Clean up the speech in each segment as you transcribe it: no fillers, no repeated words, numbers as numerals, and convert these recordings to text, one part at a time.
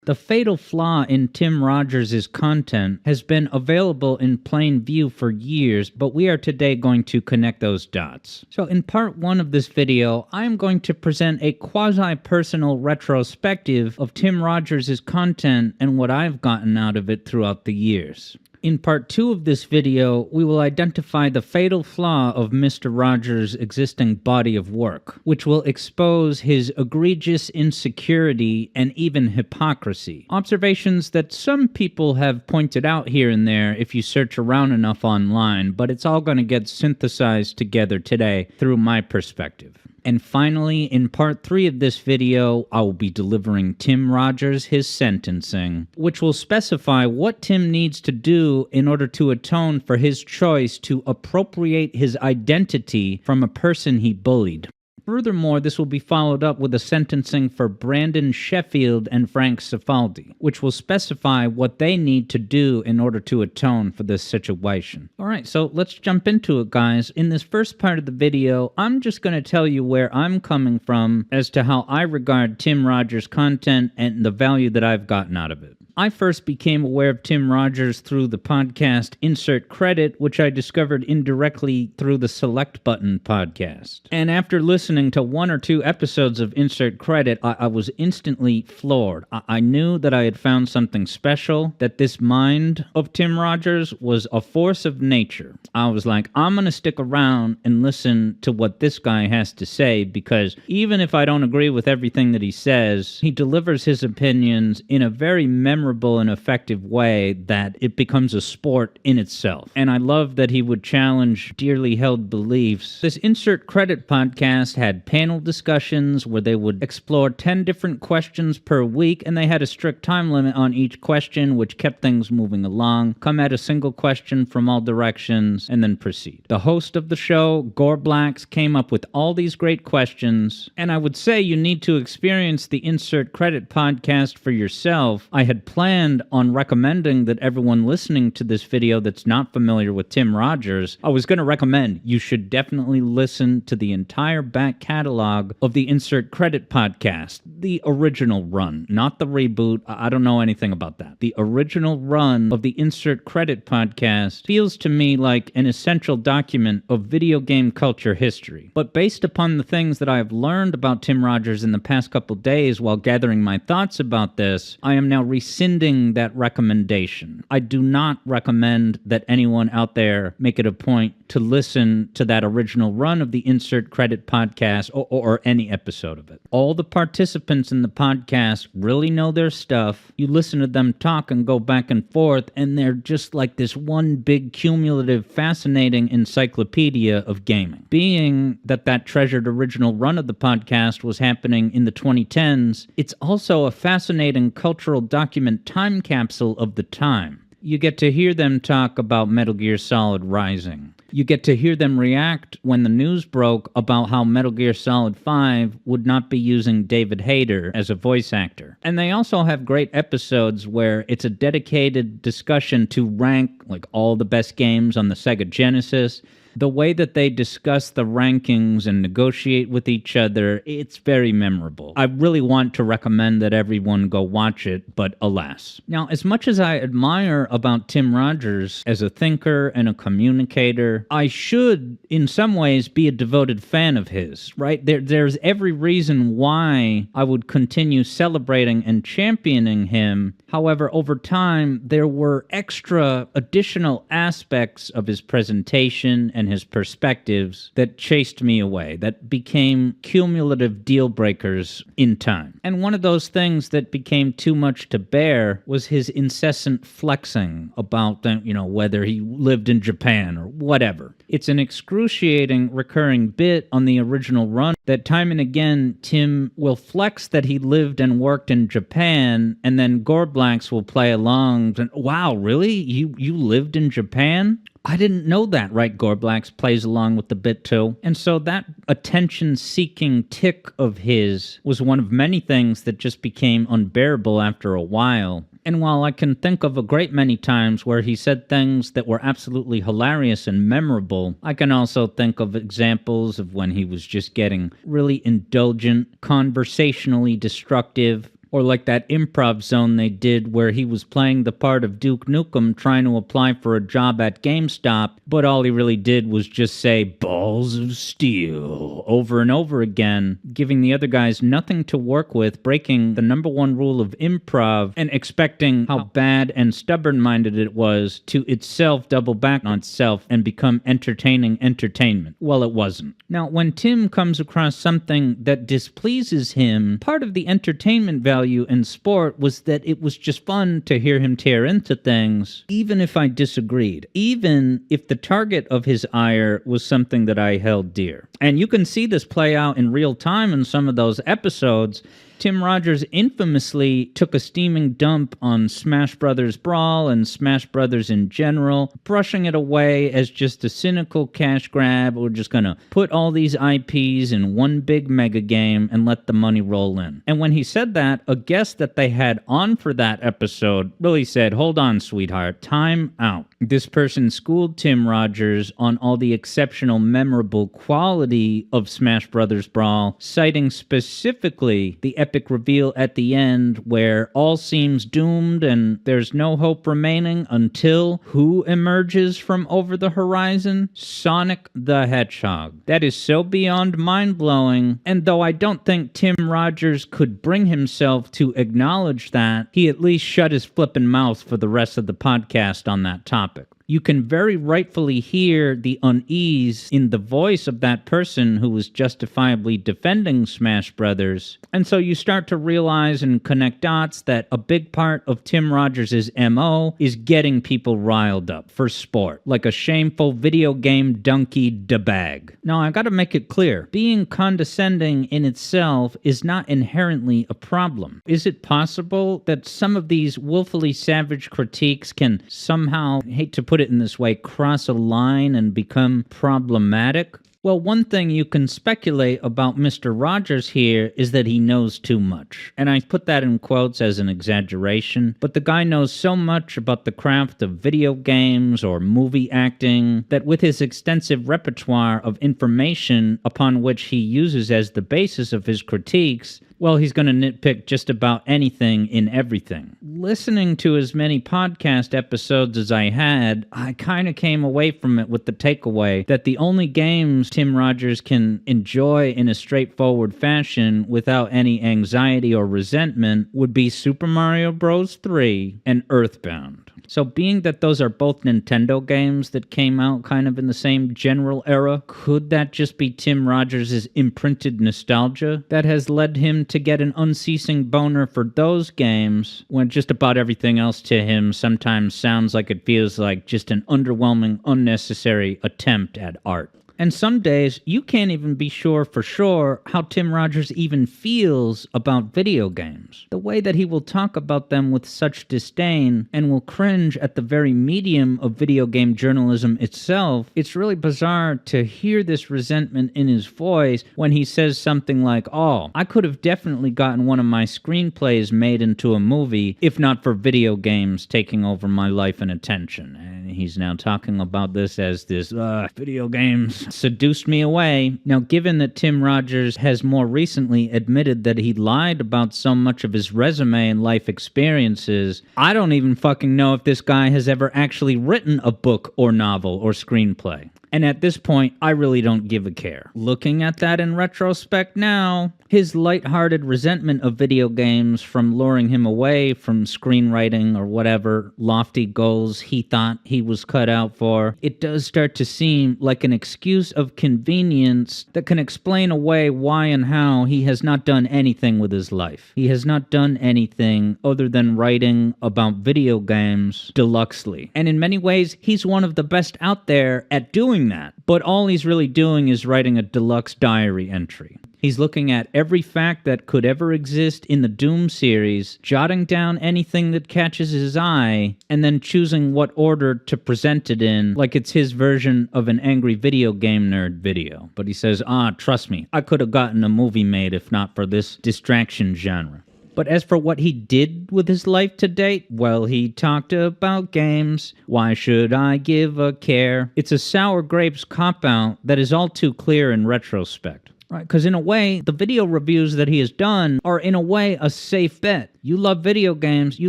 The fatal flaw in Tim Rogers' content has been available in plain view for years, but we are today going to connect those dots. So in part 1 of this video, I am going to present a quasi-personal retrospective of Tim Rogers' content and what I've gotten out of it throughout the years. In part 2 of this video, we will identify the fatal flaw of Mr. Rogers' existing body of work, which will expose his egregious insecurity and even hypocrisy. Observations that some people have pointed out here and there if you search around enough online, but it's all going to get synthesized together today through my perspective. And finally, in part 3 of this video, I will be delivering Tim Rogers his sentencing, which will specify what Tim needs to do in order to atone for his choice to appropriate his identity from a person he bullied. Furthermore, this will be followed up with a sentencing for Brandon Sheffield and Frank Cifaldi, which will specify what they need to do in order to atone for this situation. Alright, so let's jump into it, guys. In this first part of the video, I'm just going to tell you where I'm coming from as to how I regard Tim Rogers' content and the value that I've gotten out of it. I first became aware of Tim Rogers through the podcast Insert Credit, which I discovered indirectly through the Select Button podcast. And after listening to 1 or 2 episodes of Insert Credit, I was instantly floored. I knew that I had found something special, that this mind of Tim Rogers was a force of nature. I was like, I'm going to stick around and listen to what this guy has to say, because even if I don't agree with everything that he says, he delivers his opinions in a very memorable and effective way that it becomes a sport in itself. And I love that he would challenge dearly held beliefs. This Insert Credit podcast had panel discussions where they would explore 10 different questions per week, and they had a strict time limit on each question, which kept things moving along. Come at a single question from all directions, and then proceed. The host of the show, Gore Blacks, came up with all these great questions, and I would say you need to experience the Insert Credit podcast for yourself. I had planned on recommending that everyone listening to this video that's not familiar with Tim Rogers, I was going to recommend you should definitely listen to the entire back catalog of the Insert Credit podcast, the original run, not the reboot. I don't know anything about that. The original run of the Insert Credit podcast feels to me like an essential document of video game culture history. But based upon the things that I have learned about Tim Rogers in the past couple days while gathering my thoughts about this, I am now rescinding that recommendation. I do not recommend that anyone out there make it a point to listen to that original run of the Insert Credit podcast or any episode of it. All the participants in the podcast really know their stuff. You listen to them talk and go back and forth, and they're just like this one big cumulative fascinating encyclopedia of gaming. Being that treasured original run of the podcast was happening in the 2010s, it's also a fascinating cultural document time capsule of the time. You get to hear them talk about Metal Gear Solid Rising. You get to hear them react when the news broke about how Metal Gear Solid 5 would not be using David Hayter as a voice actor. And they also have great episodes where it's a dedicated discussion to rank like all the best games on the Sega Genesis. The way that they discuss the rankings and negotiate with each other, it's very memorable. I really want to recommend that everyone go watch it, but alas. Now, as much as I admire about Tim Rogers as a thinker and a communicator, I should, in some ways, be a devoted fan of his, right? There's every reason why I would continue celebrating and championing him. However, over time, there were extra additional aspects of his presentation and his perspectives that chased me away, that became cumulative deal breakers in time. And one of those things that became too much to bear was his incessant flexing about, whether he lived in Japan or whatever. It's an excruciating recurring bit on the original run that time and again Tim will flex that he lived and worked in Japan, and then Gore Blacks will play along and, wow, really? You lived in Japan? I didn't know that, right? Gore Blacks plays along with the bit too. And so that attention-seeking tick of his was one of many things that just became unbearable after a while. And while I can think of a great many times where he said things that were absolutely hilarious and memorable, I can also think of examples of when he was just getting really indulgent, conversationally destructive, Or like that improv zone they did where he was playing the part of Duke Nukem trying to apply for a job at GameStop, but all he really did was just say balls of steel over and over again, giving the other guys nothing to work with, breaking the number one rule of improv and expecting how bad and stubborn-minded it was to itself double back on itself and become entertaining entertainment. Well, it wasn't. Now, when Tim comes across something that displeases him, part of the entertainment value in sport was that it was just fun to hear him tear into things, even if I disagreed, even if the target of his ire was something that I held dear. And you can see this play out in real time in some of those episodes. Tim Rogers infamously took a steaming dump on Smash Brothers Brawl and Smash Brothers in general, brushing it away as just a cynical cash grab. We're just gonna put all these IPs in one big mega game and let the money roll in. And when he said that, a guest that they had on for that episode really said, "Hold on, sweetheart, time out." This person schooled Tim Rogers on all the exceptional, memorable quality of Smash Brothers Brawl, citing specifically the epic reveal at the end where all seems doomed and there's no hope remaining until who emerges from over the horizon? Sonic the Hedgehog. That is so beyond mind-blowing, and though I don't think Tim Rogers could bring himself to acknowledge that, he at least shut his flippin' mouth for the rest of the podcast on that topic. You can very rightfully hear the unease in the voice of that person who was justifiably defending Smash Brothers. And so you start to realize and connect dots that a big part of Tim Rogers' MO is getting people riled up for sport, like a shameful video game donkey da-bag. Now, I gotta make it clear, being condescending in itself is not inherently a problem. Is it possible that some of these willfully savage critiques can somehow, hate to put it in this way, cross a line and become problematic? Well, one thing you can speculate about Mr. Rogers here is that he knows too much. And I put that in quotes as an exaggeration, but the guy knows so much about the craft of video games or movie acting that with his extensive repertoire of information upon which he uses as the basis of his critiques, well, he's going to nitpick just about anything in everything. Listening to as many podcast episodes as I had, I kind of came away from it with the takeaway that the only games Tim Rogers can enjoy in a straightforward fashion without any anxiety or resentment would be Super Mario Bros. 3 and Earthbound. So being that those are both Nintendo games that came out kind of in the same general era, could that just be Tim Rogers' imprinted nostalgia that has led him to get an unceasing boner for those games when just about everything else to him sometimes sounds like it feels like just an underwhelming, unnecessary attempt at art? And some days, you can't even be sure for sure how Tim Rogers even feels about video games. The way that he will talk about them with such disdain and will cringe at the very medium of video game journalism itself, it's really bizarre to hear this resentment in his voice when he says something like, "Oh, I could have definitely gotten one of my screenplays made into a movie if not for video games taking over my life and attention." And he's now talking about this as this, video games seduced me away. Now, given that Tim Rogers has more recently admitted that he lied about so much of his resume and life experiences, I don't even fucking know if this guy has ever actually written a book or novel or screenplay. And at this point, I really don't give a care. Looking at that in retrospect now, his lighthearted resentment of video games from luring him away from screenwriting or whatever lofty goals he thought he was cut out for, it does start to seem like an excuse of convenience that can explain away why and how he has not done anything with his life. He has not done anything other than writing about video games deluxely. And in many ways, he's one of the best out there at doing that, but all he's really doing is writing a deluxe diary entry. He's looking at every fact that could ever exist in the Doom series, jotting down anything that catches his eye, and then choosing what order to present it in, like it's his version of an angry video game nerd video. But he says, trust me, I could have gotten a movie made if not for this distraction genre. But as for what he did with his life to date, well, he talked about games. Why should I give a care? It's a sour grapes cop-out that is all too clear in retrospect. right? Because in a way, the video reviews that he has done are in a way a safe bet. You love video games, you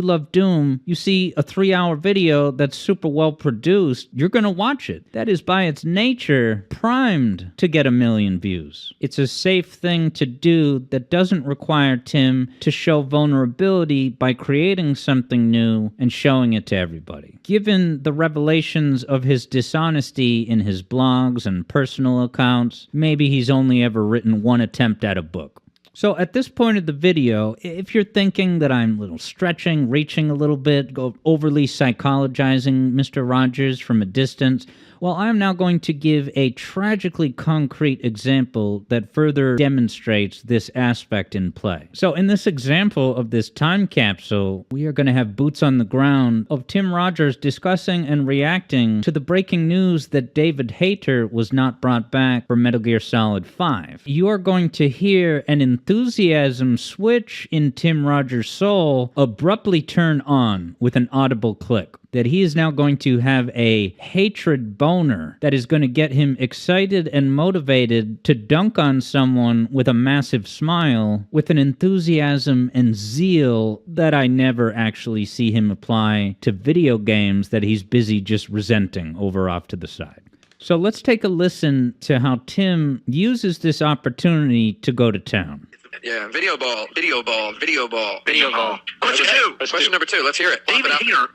love Doom, you see a 3-hour video that's super well produced, you're going to watch it. That is by its nature primed to get 1 million views. It's a safe thing to do that doesn't require Tim to show vulnerability by creating something new and showing it to everybody. Given the revelations of his dishonesty in his blogs and personal accounts, maybe he's only ever written one attempt at a book. So at this point of the video, if you're thinking that I'm a little stretching, reaching a little bit, overly psychologizing Mr. Rogers from a distance, well, I'm now going to give a tragically concrete example that further demonstrates this aspect in play. So in this example of this time capsule, we are going to have boots on the ground of Tim Rogers discussing and reacting to the breaking news that David Hayter was not brought back for Metal Gear Solid 5. You are going to hear an enthusiasm switch in Tim Rogers' soul abruptly turn on with an audible click. That he is now going to have a hatred boner that is going to get him excited and motivated to dunk on someone with a massive smile, with an enthusiasm and zeal that I never actually see him apply to video games that he's busy just resenting over off to the side. So let's take a listen to how Tim uses this opportunity to go to town. Yeah, video ball. Question number two. Let's hear it.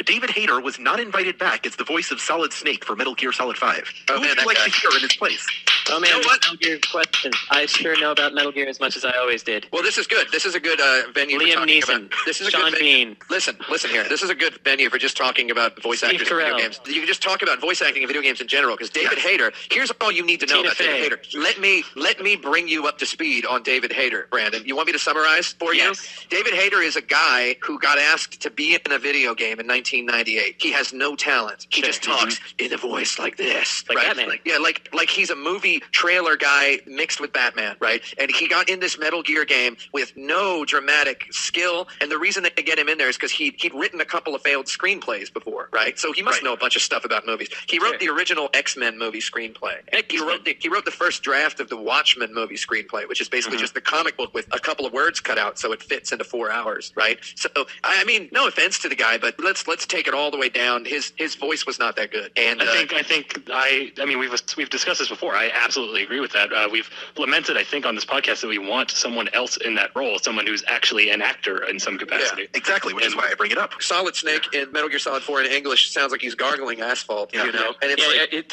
David Hayter was not invited back as the voice of Solid Snake for Metal Gear Solid 5. Oh, Who man, would that you like guy. to hear in his place? Oh man, Metal Gear question. I sure know about Metal Gear as much as I always did. Well, this is good. This is a good venue for Liam talking Neeson, about. This is a Sean good venue. Bean. Listen here. This is a good venue for just talking about voice Steve actors in video Carell. games. You can just talk about voice acting in video games in general. Because David Hayter. Here's all you need to know Tina about David Fey. Hayter. Let me bring you up to speed on David Hayter, Brandon. You want me to summarize for Yes. you? David Hayter is a guy who got asked to be in a video game in 1998. He has no talent. He Sure. just talks in a voice like this, Like right? Batman. Like he's a movie trailer guy mixed with Batman, right? And he got in this Metal Gear game with no dramatic skill. And the reason they get him in there is because he'd written a couple of failed screenplays before, right? So he must know a bunch of stuff about movies. He wrote the original X-Men movie screenplay. And he wrote the first draft of the Watchmen movie screenplay, which is basically just the comic book with a couple of words cut out so it fits into 4 hours, right? So I mean, no offense to the guy, but let's take it all the way down. His voice was not that good. And I mean, we've discussed this before. I absolutely agree with that. We've lamented, I think, on this podcast that we want someone else in that role, someone who's actually an actor in some capacity. Yeah, Exactly, which is why I bring it up. Solid Snake in Metal Gear Solid 4 in English sounds like he's gargling asphalt, you know? And it's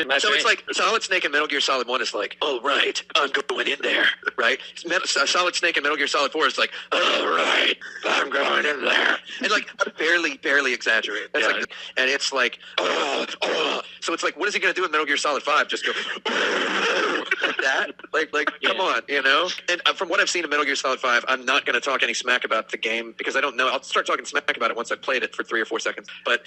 it's like Solid Snake in Metal Gear Solid 1 is like, all right, I'm going in there, right? Solid Snake in Metal Gear Solid 4 is like, all right, I'm going in there. And like, barely exaggerate. And it's like, so it's like, what is he going to do in Metal Gear Solid 5? Just go, like that? Come on, you know? And from what I've seen in Metal Gear Solid 5, I'm not going to talk any smack about the game because I don't know. I'll start talking smack about it once I've played it for 3 or 4 seconds. But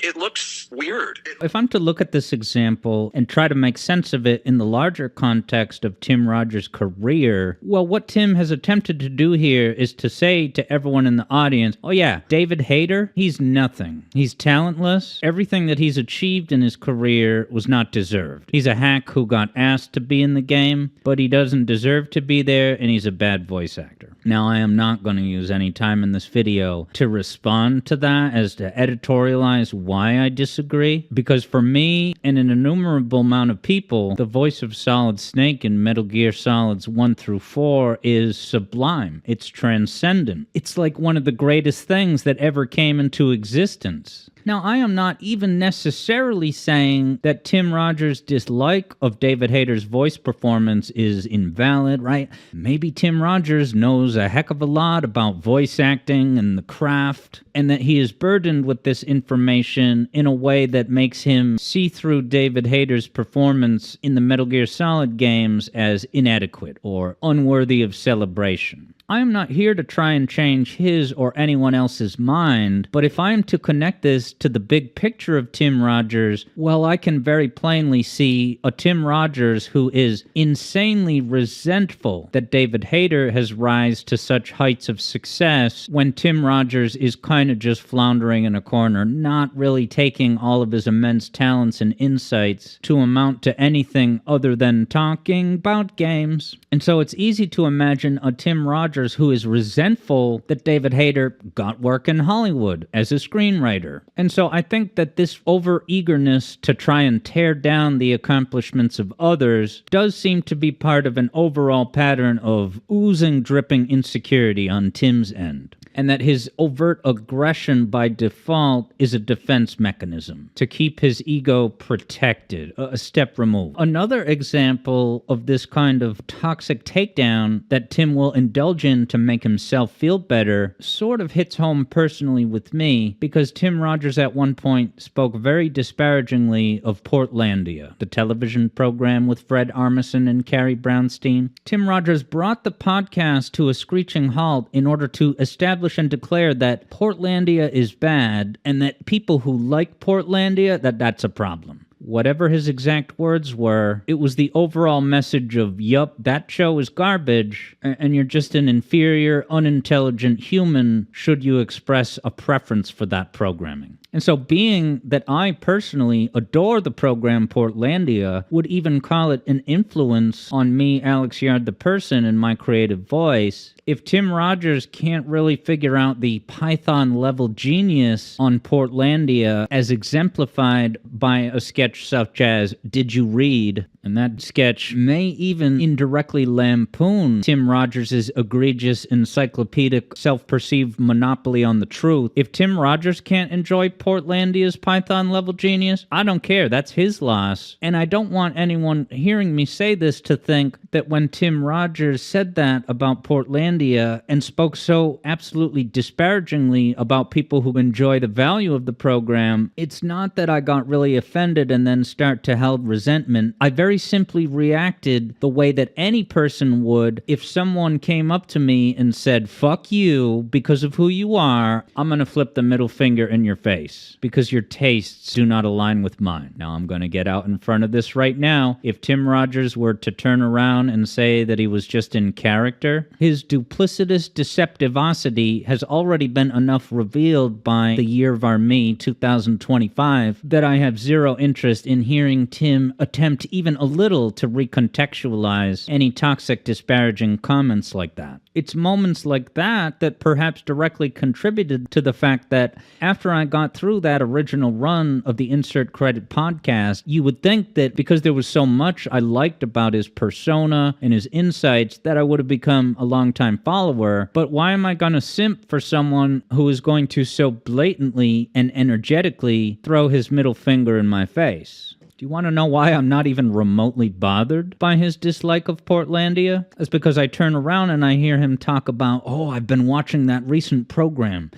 it looks weird. If I'm to look at this example and try to make sense of it in the larger context of Tim Rogers' career, well, what Tim has attempted to do here is to say to everyone in the audience, oh yeah, David Hayter, he's nothing. He's talentless. Everything that he's achieved in his career was not deserved. He's a hack who got asked to be in the game, but he doesn't deserve to be there, and he's a bad voice actor. Now, I am not going to use any time in this video to respond to that as to editorialize why I disagree, because for me and an innumerable amount of people, the voice of Solid Snake in Metal Gear Solids 1 through 4 is sublime. It's transcendent. It's like one of the greatest things that ever came into existence. Now, I am not even necessarily saying that Tim Rogers' dislike of David Hayter's voice performance is invalid, right? Maybe Tim Rogers knows a heck of a lot about voice acting and the craft, and that he is burdened with this information in a way that makes him see through David Hayter's performance in the Metal Gear Solid games as inadequate or unworthy of celebration. I am not here to try and change his or anyone else's mind, but if I am to connect this to the big picture of Tim Rogers, well, I can very plainly see a Tim Rogers who is insanely resentful that David Hayter has risen to such heights of success when Tim Rogers is kind of just floundering in a corner, not really taking all of his immense talents and insights to amount to anything other than talking about games. And so it's easy to imagine a Tim Rogers who is resentful that David Hayter got work in Hollywood as a screenwriter. And so I think that this over-eagerness to try and tear down the accomplishments of others does seem to be part of an overall pattern of oozing, dripping insecurity on Tim's end. And that his overt aggression by default is a defense mechanism to keep his ego protected, a step removed. Another example of this kind of toxic takedown that Tim will indulge in to make himself feel better sort of hits home personally with me, because Tim Rogers at one point spoke very disparagingly of Portlandia, the television program with Fred Armisen and Carrie Brownstein. Tim Rogers brought the podcast to a screeching halt in order to establish and declare that Portlandia is bad, and that people who like Portlandia, that's a problem. Whatever his exact words were, it was the overall message of, yup, that show is garbage, and you're just an inferior, unintelligent human should you express a preference for that programming. And so being that I personally adore the program Portlandia, would even call it an influence on me, Alex Yard the person, and my creative voice, if Tim Rogers can't really figure out the Python-level genius on Portlandia as exemplified by a sketch such as Did You Read? And that sketch may even indirectly lampoon Tim Rogers' egregious encyclopedic self-perceived monopoly on the truth. If Tim Rogers can't enjoy Portlandia's Python-level genius, I don't care. That's his loss. And I don't want anyone hearing me say this to think that when Tim Rogers said that about Portlandia and spoke so absolutely disparagingly about people who enjoy the value of the program, it's not that I got really offended and then start to held resentment. I very simply reacted the way that any person would if someone came up to me and said, fuck you, because of who you are, I'm going to flip the middle finger in your face because your tastes do not align with mine. Now I'm going to get out in front of this right now. If Tim Rogers were to turn around and say that he was just in character, his duplicitous deceptivosity has already been enough revealed by the year of our me, 2025, that I have zero interest in hearing Tim attempt even a little to recontextualize any toxic, disparaging comments like that. It's moments like that that perhaps directly contributed to the fact that after I got through that original run of the Insert Credit podcast, you would think that because there was so much I liked about his persona and his insights that I would have become a longtime follower. But why am I going to simp for someone who is going to so blatantly and energetically throw his middle finger in my face? Do you want to know why I'm not even remotely bothered by his dislike of Portlandia? It's because I turn around and I hear him talk about, I've been watching that recent program,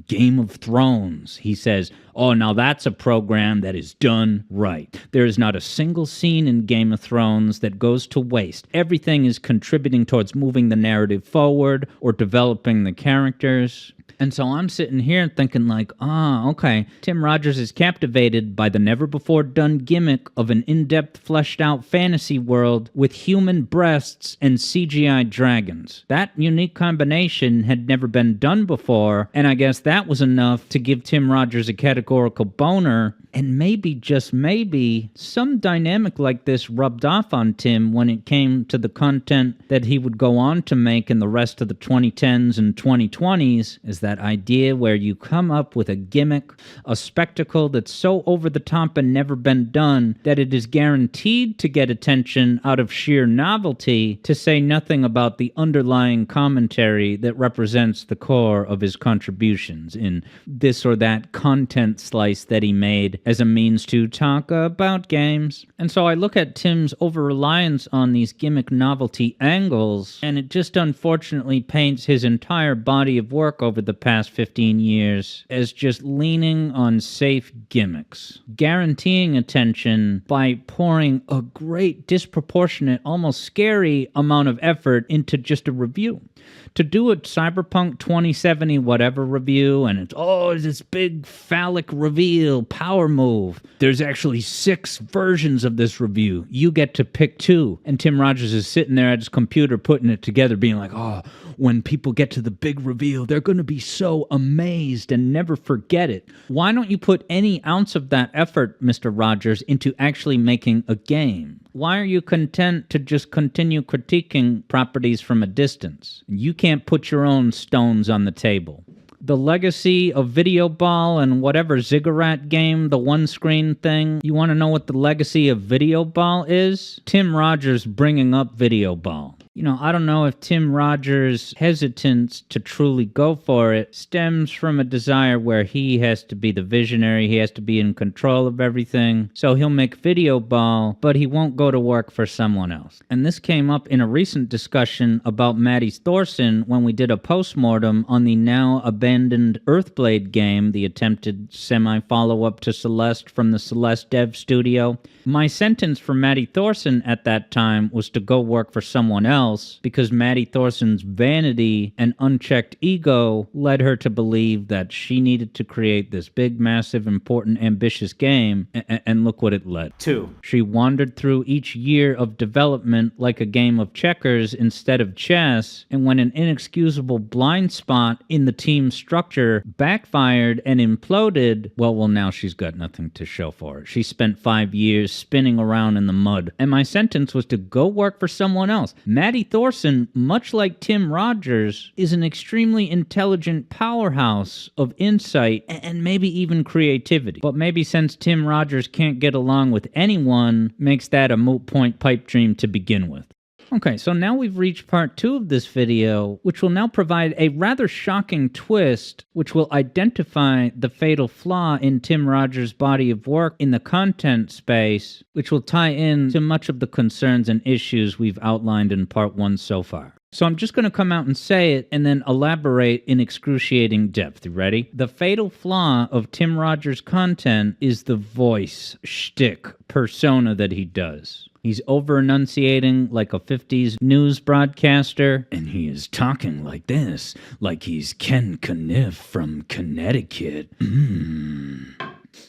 Game of Thrones. He says, now that's a program that is done right. There is not a single scene in Game of Thrones that goes to waste. Everything is contributing towards moving the narrative forward or developing the characters. And so I'm sitting here thinking like, okay, Tim Rogers is captivated by the never-before-done gimmick of an in-depth, fleshed-out fantasy world with human breasts and CGI dragons. That unique combination had never been done before, and I guess that was enough to give Tim Rogers a categorical boner. And maybe, just maybe, some dynamic like this rubbed off on Tim when it came to the content that he would go on to make in the rest of the 2010s and 2020s, is that idea where you come up with a gimmick, a spectacle that's so over the top and never been done that it is guaranteed to get attention out of sheer novelty, to say nothing about the underlying commentary that represents the core of his contributions in this or that content slice that he made as a means to talk about games. And so I look at Tim's over-reliance on these gimmick novelty angles, and it just unfortunately paints his entire body of work over the past 15 years as just leaning on safe gimmicks, guaranteeing attention by pouring a great, disproportionate, almost scary amount of effort into just a review. to do a Cyberpunk 2070 whatever review, and it's this big phallic reveal, power move. There's actually 6 versions of this review. You get to pick 2. And Tim Rogers is sitting there at his computer putting it together, being like, when people get to the big reveal, they're going to be so amazed and never forget it. Why don't you put any ounce of that effort, Mr. Rogers, into actually making a game? Why are you content to just continue critiquing properties from a distance? You can't put your own stones on the table. The legacy of Video Ball and whatever Ziggurat game, the one-screen thing. You want to know what the legacy of Video Ball is? Tim Rogers bringing up Video Ball. I don't know if Tim Rogers' hesitance to truly go for it stems from a desire where he has to be the visionary, he has to be in control of everything, so he'll make Video Ball, but he won't go to work for someone else. And this came up in a recent discussion about Maddie Thorson when we did a postmortem on the now abandoned Earthblade game, the attempted semi-follow-up to Celeste from the Celeste dev studio. My sentence for Maddie Thorson at that time was to go work for someone else, because Maddie Thorson's vanity and unchecked ego led her to believe that she needed to create this big, massive, important, ambitious game, and look what it led to. She wandered through each year of development like a game of checkers instead of chess, and when an inexcusable blind spot in the team structure backfired and imploded, well, now she's got nothing to show for it. She spent 5 years spinning around in the mud, and my sentence was to go work for someone else. Maddie Thorson, much like Tim Rogers, is an extremely intelligent powerhouse of insight and maybe even creativity. But maybe since Tim Rogers can't get along with anyone, makes that a moot point pipe dream to begin with. Okay, so now we've reached part 2 of this video, which will now provide a rather shocking twist, which will identify the fatal flaw in Tim Rogers' body of work in the content space, which will tie in to much of the concerns and issues we've outlined in part 1 so far. So I'm just going to come out and say it and then elaborate in excruciating depth. You ready? The fatal flaw of Tim Rogers' content is the voice, shtick, persona that he does. He's over-enunciating like a 50s news broadcaster, and he is talking like this, like he's Ken Kniff from Connecticut.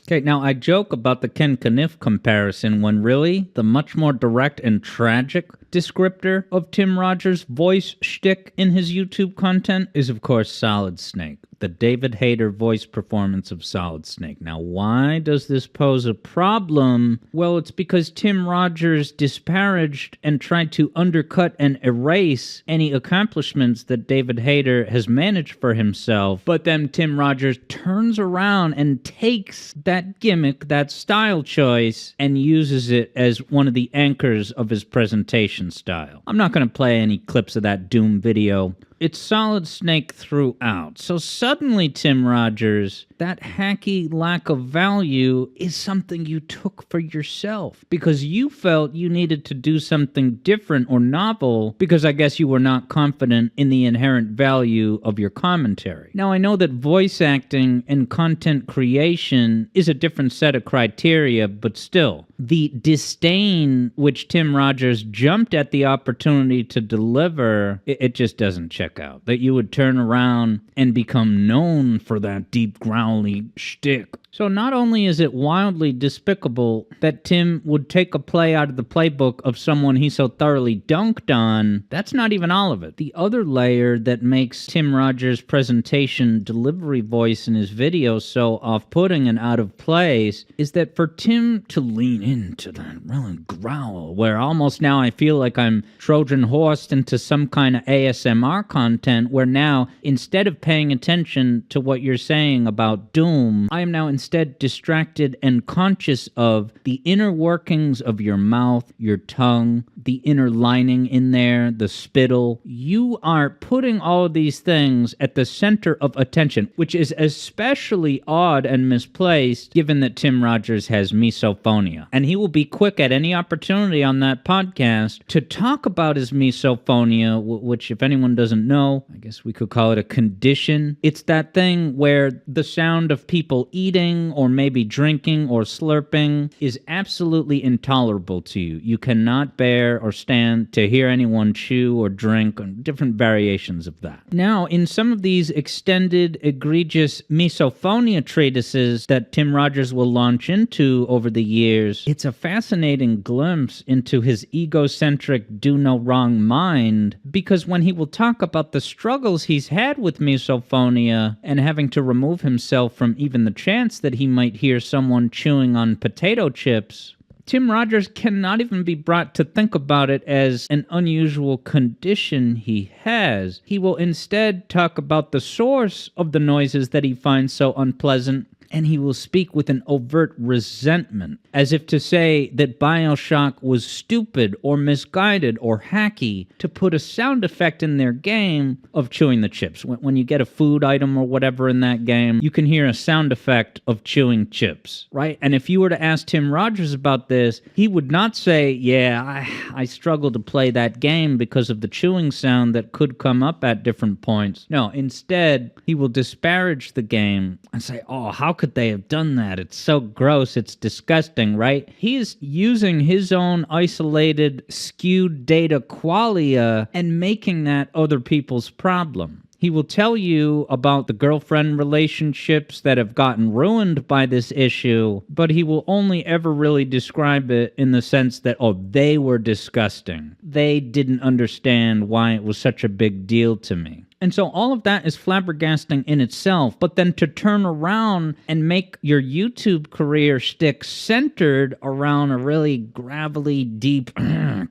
Okay, now I joke about the Ken Kniff comparison when really the much more direct and tragic descriptor of Tim Rogers' voice shtick in his YouTube content is, of course, Solid Snake, the David Hayter voice performance of Solid Snake. Now, why does this pose a problem? Well, it's because Tim Rogers disparaged and tried to undercut and erase any accomplishments that David Hayter has managed for himself, but then Tim Rogers turns around and takes that gimmick, that style choice, and uses it as one of the anchors of his presentation style. I'm not going to play any clips of that Doom video. It's Solid Snake throughout. So suddenly, Tim Rogers, that hacky lack of value is something you took for yourself because you felt you needed to do something different or novel because I guess you were not confident in the inherent value of your commentary. Now, I know that voice acting and content creation is a different set of criteria, but still, the disdain which Tim Rogers jumped at the opportunity to deliver, it just doesn't check out. That you would turn around and become known for that deep growly shtick. So not only is it wildly despicable that Tim would take a play out of the playbook of someone he so thoroughly dunked on, that's not even all of it. The other layer that makes Tim Rogers' presentation delivery voice in his videos so off-putting and out of place is that for Tim to lean into that real growl, where almost now I feel like I'm Trojan horsed into some kind of ASMR content, where now, instead of paying attention to what you're saying about Doom, I am now instead distracted and conscious of the inner workings of your mouth, your tongue, the inner lining in there, the spittle. You are putting all of these things at the center of attention, which is especially odd and misplaced given that Tim Rogers has misophonia. And he will be quick at any opportunity on that podcast to talk about his misophonia, which if anyone doesn't know, I guess we could call it a condition. It's that thing where the sound of people eating eating or maybe drinking or slurping is absolutely intolerable to you. You cannot bear or stand to hear anyone chew or drink, and different variations of that. Now, in some of these extended, egregious misophonia treatises that Tim Rogers will launch into over the years, it's a fascinating glimpse into his egocentric, do-no-wrong mind, because when he will talk about the struggles he's had with misophonia and having to remove himself from even the chance that he might hear someone chewing on potato chips, Tim Rogers cannot even be brought to think about it as an unusual condition he has. He will instead talk about the source of the noises that he finds so unpleasant, and he will speak with an overt resentment, as if to say that BioShock was stupid or misguided or hacky to put a sound effect in their game of chewing the chips. When you get a food item or whatever in that game, you can hear a sound effect of chewing chips, right? And if you were to ask Tim Rogers about this, he would not say, yeah, I struggle to play that game because of the chewing sound that could come up at different points. No, instead, he will disparage the game and say, oh, how could they have done that? It's so gross, it's disgusting, right? He is using his own isolated, skewed data qualia and making that other people's problem. He will tell you about the girlfriend relationships that have gotten ruined by this issue, but he will only ever really describe it in the sense that, oh, they were disgusting. They didn't understand why it was such a big deal to me. And so all of that is flabbergasting in itself, but then to turn around and make your YouTube career stick centered around a really gravelly, deep,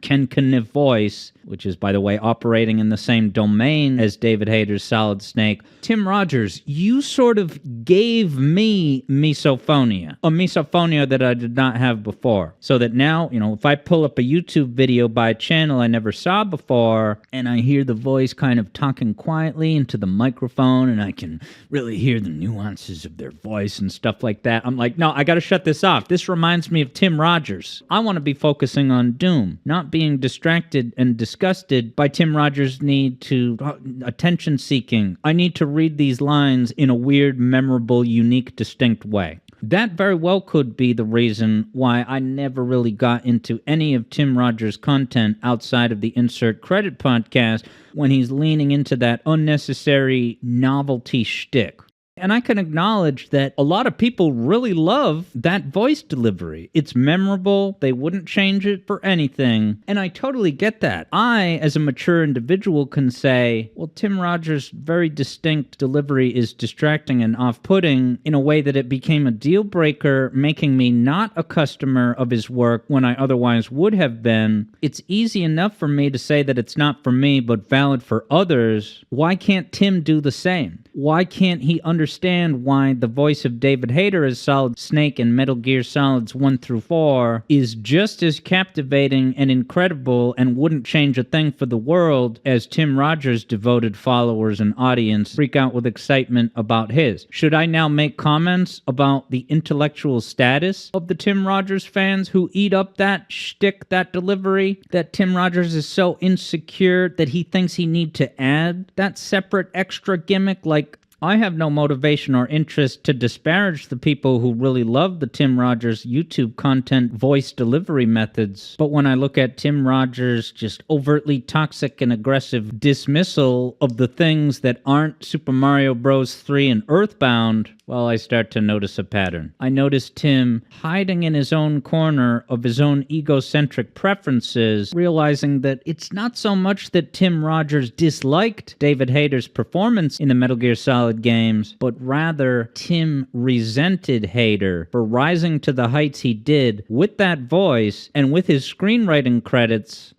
Ken Kniff voice, which is, by the way, operating in the same domain as David Hayter's Solid Snake. Tim Rogers, you sort of gave me misophonia, a misophonia that I did not have before. So that now, if I pull up a YouTube video by a channel I never saw before, and I hear the voice kind of talking quietly into the microphone, and I can really hear the nuances of their voice and stuff like that, I'm like, no, I gotta shut this off. This reminds me of Tim Rogers. I want to be focusing on Doom, not being distracted and disgusted by Tim Rogers' need to attention seeking. I need to read these lines in a weird, memorable, unique, distinct way. That very well could be the reason why I never really got into any of Tim Rogers' content outside of the Insert Credit podcast, when he's leaning into that unnecessary novelty shtick. And I can acknowledge that a lot of people really love that voice delivery. It's memorable. They wouldn't change it for anything. And I totally get that. I, as a mature individual, can say, well, Tim Rogers' very distinct delivery is distracting and off-putting in a way that it became a deal breaker, making me not a customer of his work when I otherwise would have been. It's easy enough for me to say that it's not for me, but valid for others. Why can't Tim do the same? Why can't he understand why the voice of David Hayter as Solid Snake in Metal Gear Solids 1 through 4 is just as captivating and incredible and wouldn't change a thing for the world as Tim Rogers' devoted followers and audience freak out with excitement about his? Should I now make comments about the intellectual status of the Tim Rogers fans who eat up that shtick, that delivery, that Tim Rogers is so insecure that he thinks he need to add that separate extra gimmick? Like, I have no motivation or interest to disparage the people who really love the Tim Rogers YouTube content voice delivery methods, but when I look at Tim Rogers' just overtly toxic and aggressive dismissal of the things that aren't Super Mario Bros. 3 and Earthbound, well, I start to notice a pattern. I notice Tim hiding in his own corner of his own egocentric preferences, realizing that it's not so much that Tim Rogers disliked David Hayter's performance in the Metal Gear Solid games, but rather Tim resented Hayter for rising to the heights he did with that voice and with his screenwriting credits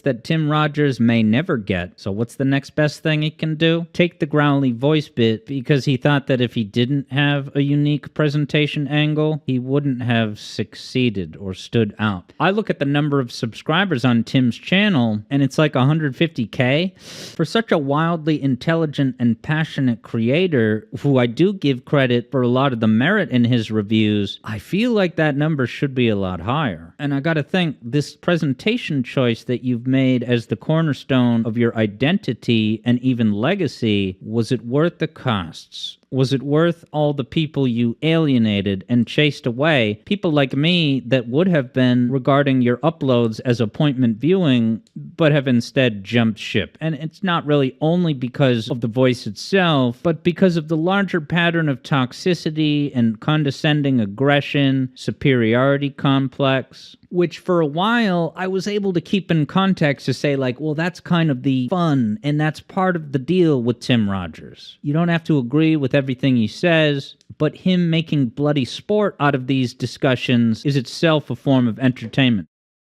that Tim Rogers may never get. So what's the next best thing he can do? Take the growly voice bit, because he thought that if he didn't have a unique presentation angle, he wouldn't have succeeded or stood out. I look at the number of subscribers on Tim's channel, and it's like 150K. For such a wildly intelligent and passionate creator, who I do give credit for a lot of the merit in his reviews, I feel like that number should be a lot higher. And I gotta think, this presentation choice that you've made as the cornerstone of your identity and even legacy, was it worth the costs? Was it worth all the people you alienated and chased away, people like me that would have been regarding your uploads as appointment viewing, but have instead jumped ship? And it's not really only because of the voice itself, but because of the larger pattern of toxicity and condescending aggression, superiority complex, which for a while I was able to keep in context to say, like, well, that's kind of the fun, and that's part of the deal with Tim Rogers. You don't have to agree with everything he says, but him making bloody sport out of these discussions is itself a form of entertainment.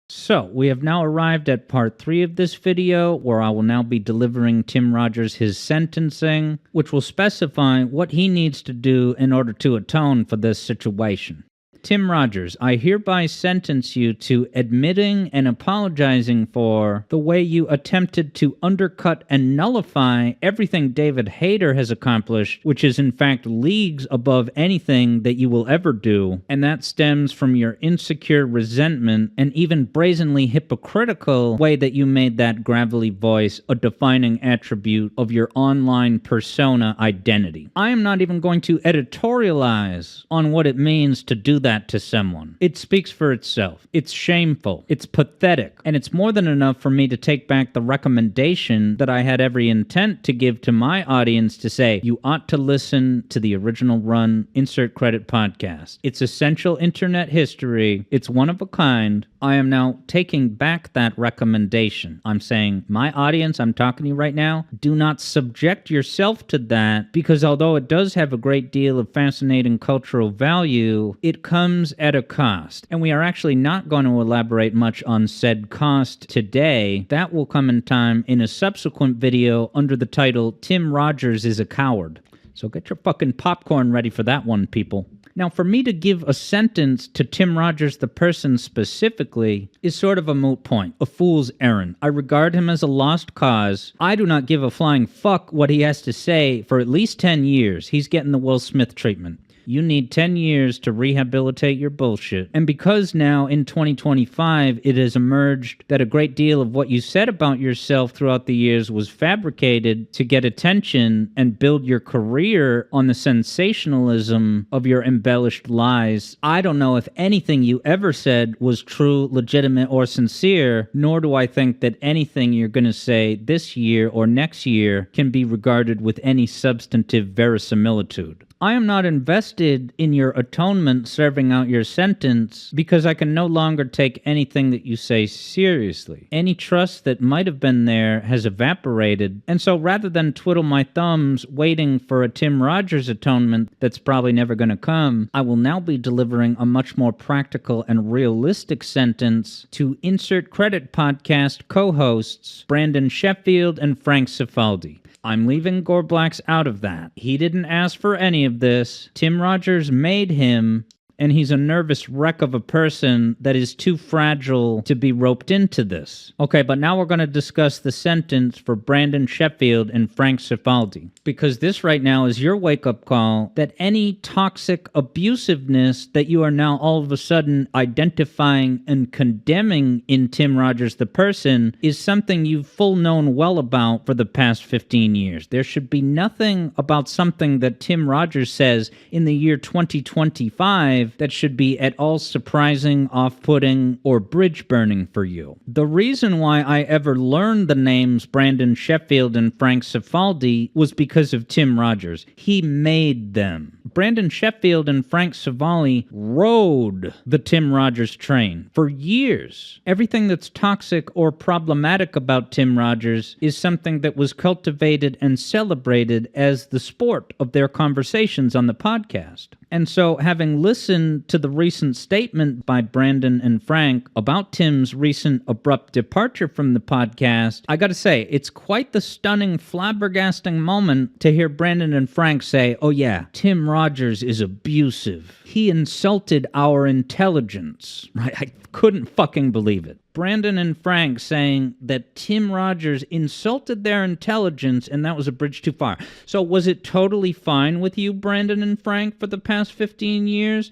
So, we have now arrived at part 3 of this video, where I will now be delivering Tim Rogers his sentencing, which will specify what he needs to do in order to atone for this situation. Tim Rogers, I hereby sentence you to admitting and apologizing for the way you attempted to undercut and nullify everything David Hayter has accomplished, which is in fact leagues above anything that you will ever do, and that stems from your insecure resentment and even brazenly hypocritical way that you made that gravelly voice a defining attribute of your online persona identity. I am not even going to editorialize on what it means to do that to someone. It speaks for itself. It's shameful. It's pathetic. And it's more than enough for me to take back the recommendation that I had every intent to give to my audience to say, you ought to listen to the original run Insert Credit podcast. It's essential internet history. It's one of a kind. I am now taking back that recommendation. I'm saying, my audience, I'm talking to you right now, do not subject yourself to that, because although it does have a great deal of fascinating cultural value, it comes at a cost. And we are actually not going to elaborate much on said cost today. That will come in time in a subsequent video under the title, Tim Rogers is a Coward. So get your fucking popcorn ready for that one, people. Now, for me to give a sentence to Tim Rogers, the person specifically, is sort of a moot point, a fool's errand. I regard him as a lost cause. I do not give a flying fuck what he has to say for at least 10 years. He's getting the Will Smith treatment. You need 10 years to rehabilitate your bullshit. And because now, in 2025, it has emerged that a great deal of what you said about yourself throughout the years was fabricated to get attention and build your career on the sensationalism of your embellished lies, I don't know if anything you ever said was true, legitimate, or sincere, nor do I think that anything you're going to say this year or next year can be regarded with any substantive verisimilitude. I am not invested in your atonement serving out your sentence because I can no longer take anything that you say seriously. Any trust that might have been there has evaporated, and so rather than twiddle my thumbs waiting for a Tim Rogers atonement that's probably never going to come, I will now be delivering a much more practical and realistic sentence to Insert Credit podcast co-hosts Brandon Sheffield and Frank Cifaldi. I'm leaving Gorblax out of that. He didn't ask for any of this. Tim Rogers made him, and he's a nervous wreck of a person that is too fragile to be roped into this. Okay, but now we're going to discuss the sentence for Brandon Sheffield and Frank Cifaldi, because this right now is your wake-up call that any toxic abusiveness that you are now all of a sudden identifying and condemning in Tim Rogers the person is something you've full known well about for the past 15 years. There should be nothing about something that Tim Rogers says in the year 2025 that should be at all surprising, off-putting, or bridge-burning for you. The reason why I ever learned the names Brandon Sheffield and Frank Cifaldi was because of Tim Rogers. He made them. Brandon Sheffield and Frank Cifaldi rode the Tim Rogers train for years. Everything that's toxic or problematic about Tim Rogers is something that was cultivated and celebrated as the sport of their conversations on the podcast. And so, having listened to the recent statement by Brandon and Frank about Tim's recent abrupt departure from the podcast, I gotta say, it's quite the stunning, flabbergasting moment to hear Brandon and Frank say, oh yeah, Tim Rogers is abusive. He insulted our intelligence. Right? I couldn't fucking believe it. Brandon and Frank saying that Tim Rogers insulted their intelligence and that was a bridge too far. So was it totally fine with you, Brandon and Frank, for the past 15 years?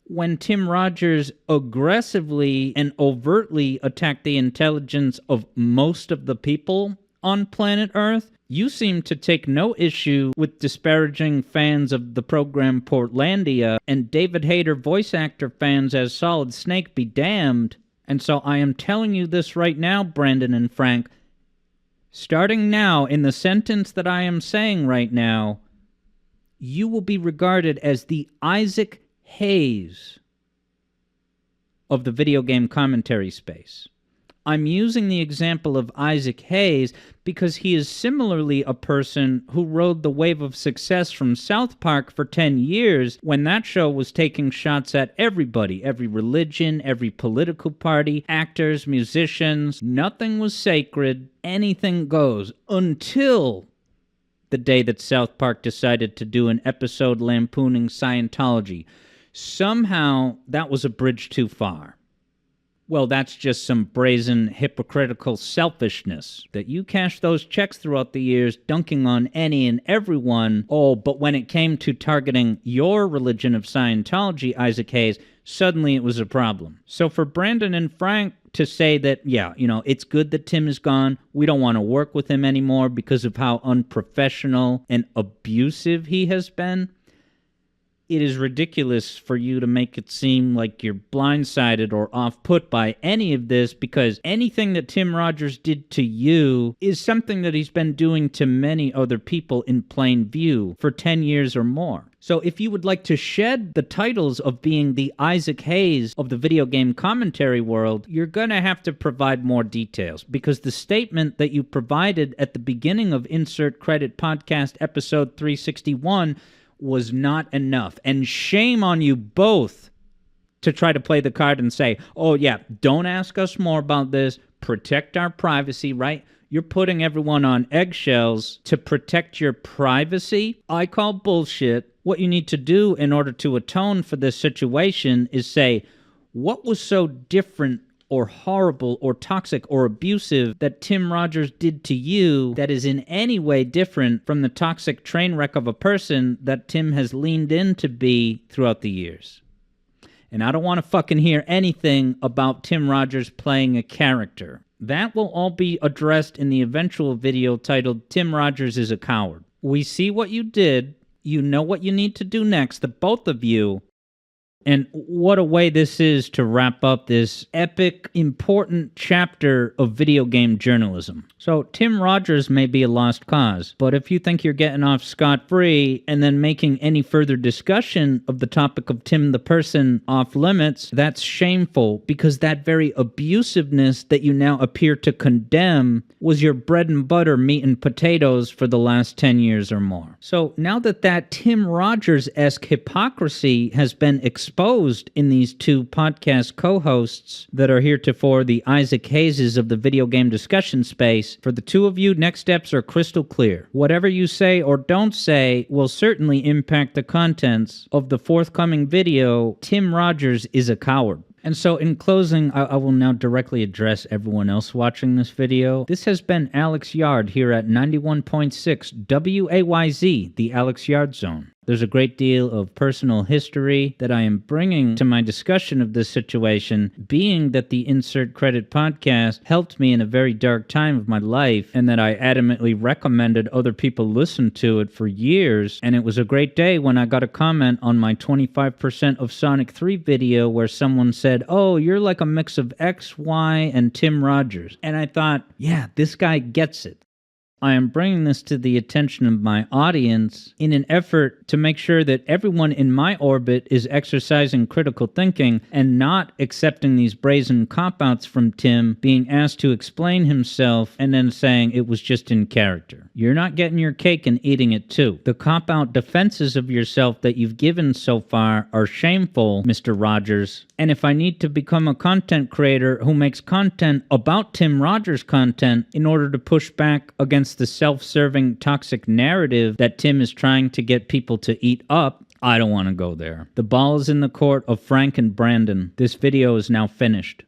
When Tim Rogers aggressively and overtly attacked the intelligence of most of the people on planet Earth. You seem to take no issue with disparaging fans of the program Portlandia, and David Hayter voice actor fans as Solid Snake be damned. And so I am telling you this right now, Brandon and Frank. Starting now, in the sentence that I am saying right now, you will be regarded as the Isaac Hayes of the video game commentary space. I'm using the example of Isaac Hayes because he is similarly a person who rode the wave of success from South Park for 10 years when that show was taking shots at everybody, every religion, every political party, actors, musicians. Nothing was sacred. Anything goes until the day that South Park decided to do an episode lampooning Scientology. Somehow, that was a bridge too far. Well, that's just some brazen, hypocritical selfishness that you cashed those checks throughout the years, dunking on any and everyone. Oh, but when it came to targeting your religion of Scientology, Isaac Hayes, suddenly it was a problem. So for Brandon and Frank to say that, yeah, it's good that Tim is gone, we don't want to work with him anymore because of how unprofessional and abusive he has been, it is ridiculous for you to make it seem like you're blindsided or off-put by any of this, because anything that Tim Rogers did to you is something that he's been doing to many other people in plain view for 10 years or more. So if you would like to shed the titles of being the Isaac Hayes of the video game commentary world, you're going to have to provide more details, because the statement that you provided at the beginning of Insert Credit Podcast episode 361 was not enough. And shame on you both to try to play the card and say, oh yeah, don't ask us more about this, protect our privacy, right? You're putting everyone on eggshells to protect your privacy. I call bullshit. What you need to do in order to atone for this situation is say, what was so different or horrible or toxic or abusive that Tim Rogers did to you that is in any way different from the toxic train wreck of a person that Tim has leaned in to be throughout the years? And I don't want to fucking hear anything about Tim Rogers playing a character. That will all be addressed in the eventual video titled Tim Rogers is a Coward. We see what you did. You know what you need to do next, the both of you. And what a way this is to wrap up this epic, important chapter of video game journalism. So, Tim Rogers may be a lost cause, but if you think you're getting off scot-free and then making any further discussion of the topic of Tim the person off limits, that's shameful, because that very abusiveness that you now appear to condemn was your bread and butter, meat and potatoes for the last 10 years or more. So, now that Tim Rogers-esque hypocrisy has been exposed in these two podcast co-hosts that are heretofore the Isaac Hayeses of the video game discussion space, for the two of you, next steps are crystal clear. Whatever you say or don't say will certainly impact the contents of the forthcoming video, Tim Rogers is a Coward. And so in closing, I will now directly address everyone else watching this video. This has been Alex Yard here at 91.6 WAYZ, the Alex Yard Zone. There's a great deal of personal history that I am bringing to my discussion of this situation, being that the Insert Credit Podcast helped me in a very dark time of my life, and that I adamantly recommended other people listen to it for years. And it was a great day when I got a comment on my 25% of Sonic 3 video where someone said, oh, you're like a mix of X, Y, and Tim Rogers. And I thought, yeah, this guy gets it. I am bringing this to the attention of my audience in an effort to make sure that everyone in my orbit is exercising critical thinking and not accepting these brazen cop-outs from Tim, being asked to explain himself and then saying it was just in character. You're not getting your cake and eating it too. The cop-out defenses of yourself that you've given so far are shameful, Mr. Rogers. And if I need to become a content creator who makes content about Tim Rogers content in order to push back against the self-serving toxic narrative that Tim is trying to get people to eat up, I don't want to go there. The ball is in the court of Frank and Brandon. This video is now finished.